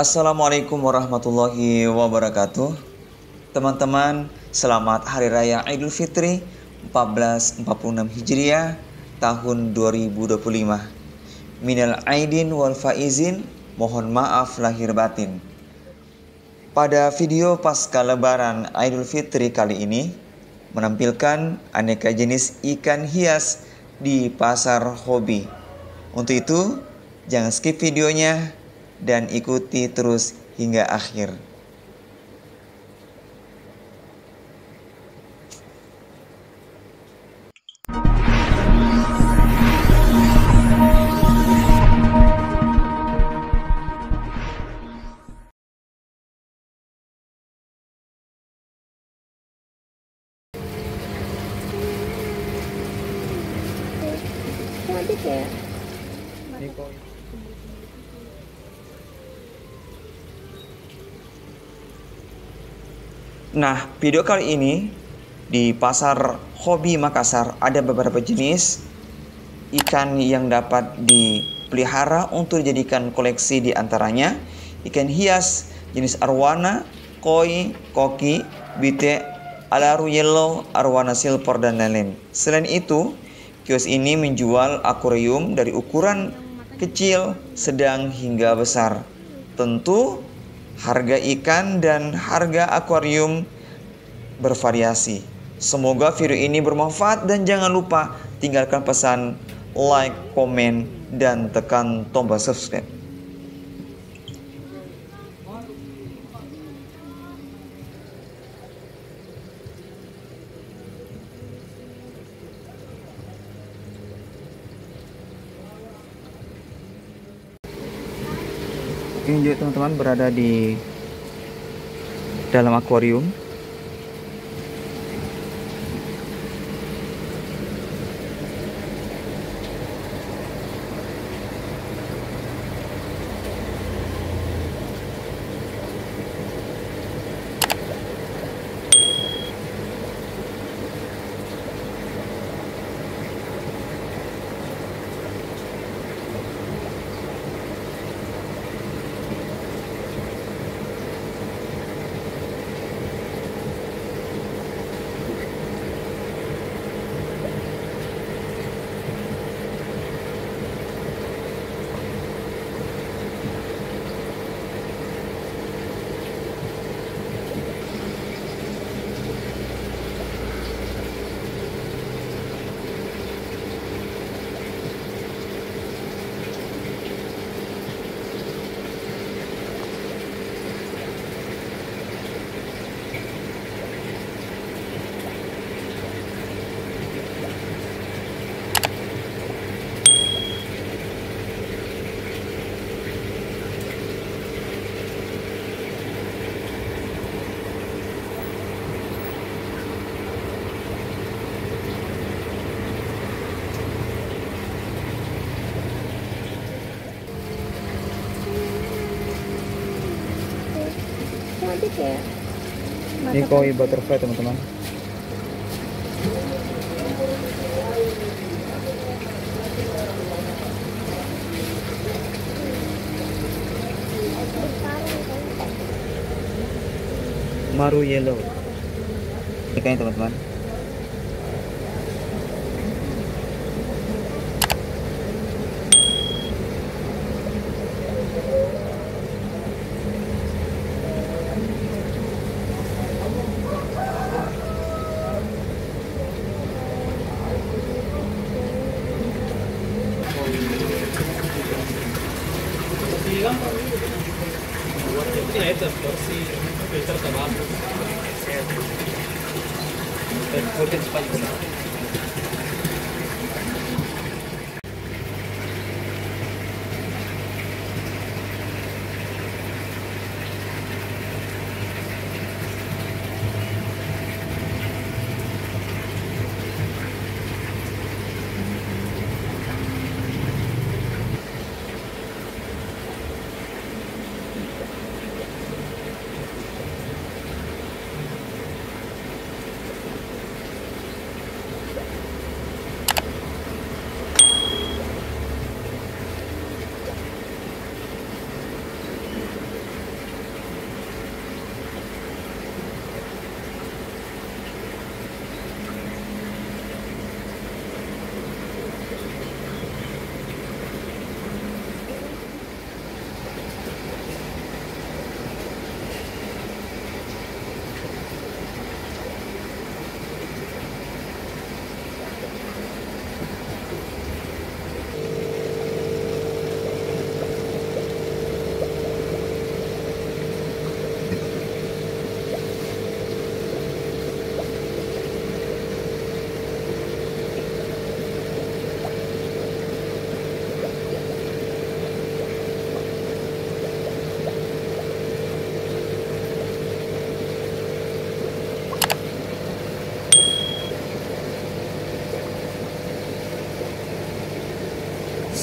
Assalamualaikum warahmatullahi wabarakatuh. Teman-teman, selamat Hari Raya Idul Fitri 1446 Hijriah tahun 2025. Minal aidin wal faizin, mohon maaf lahir batin. Pada video pasca lebaran Idul Fitri kali ini menampilkan aneka jenis ikan hias di pasar hobi. Untuk itu, jangan skip videonya dan ikuti terus hingga akhir. Nah, video kali ini di pasar hobi Makassar ada beberapa jenis ikan yang dapat dipelihara untuk dijadikan koleksi, di antaranya ikan hias jenis arwana, koi, koki, bite, alaru yellow, arwana silver, dan lain-lain. Selain itu, kios ini menjual akuarium dari ukuran kecil, sedang hingga besar. Tentu harga ikan dan harga akuarium bervariasi. Semoga video ini bermanfaat dan jangan lupa tinggalkan pesan, like, komen, dan tekan tombol subscribe. Ini juga teman-teman berada di dalam akuarium. Ini koi butterfly teman-teman. Maru yellow. Ikannya teman-teman.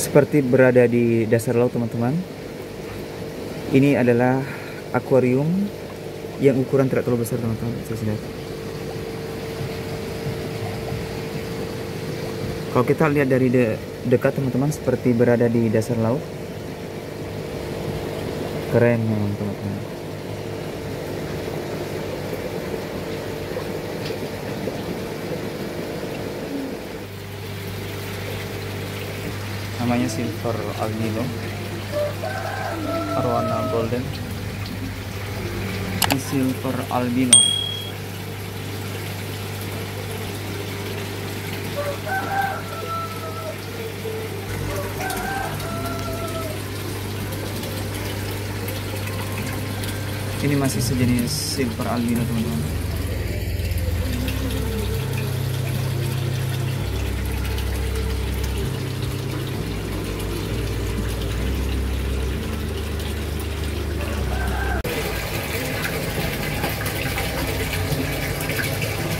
seperti berada di dasar laut, teman-teman. Ini adalah akuarium yang ukuran tidak terlalu besar, teman-teman. Bisa lihat. Kalau kita lihat dari dekat, teman-teman, seperti berada di dasar laut. Keren memang, teman-teman. Namanya silver albino, berwarna golden. Ini silver albino. Ini masih sejenis silver albino, teman-teman.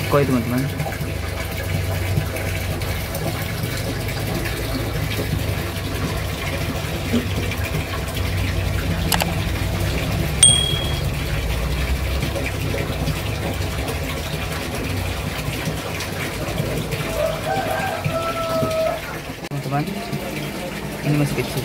Koi, teman-teman. Teman-teman, ini masih kecil.